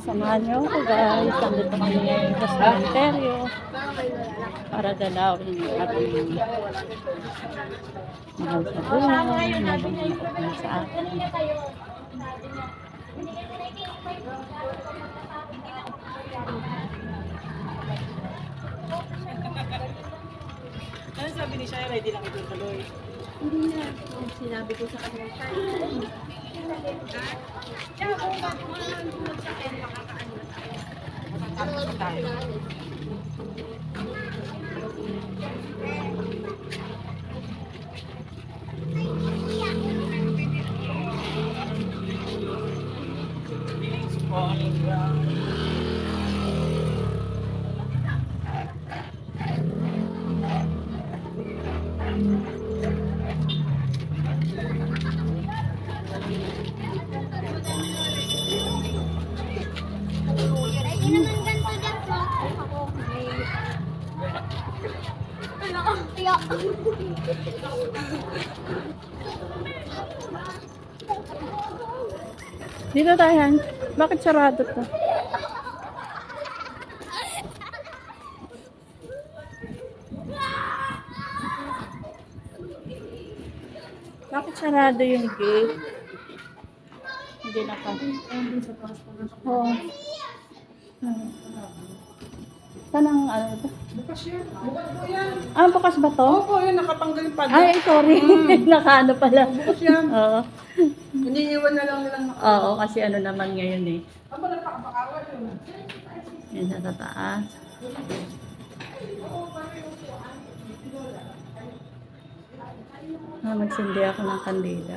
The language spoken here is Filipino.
Samahan niyo ako guys. Nandito kami ngayon sa cemetery para dalawin yung ating mahal sa buhay, nabangin sa akin. Ano sabi ni Shai? Ready lang ito tuloy. Hindi na. Sinabi ko sa kanya, Shai. Tapos na tayo. Feelings falling down. Dito tayo, Han. Bakit sarado to? Bakit sarado yung gate? Hindi naka. Oo. Saan ang ano ito? Bukas yan. Bukas po yan. Ah, bukas ba to? Opo, yun. Nakatanggal pa. Ay, sorry. Nakaano pala. Bukas yan. Oo. Iniiwan na lang nilang Oo, kasi ano naman ngayon eh. Aba, nagpakawal yun. Yan sa tataas. Magsindi ako ng kandila.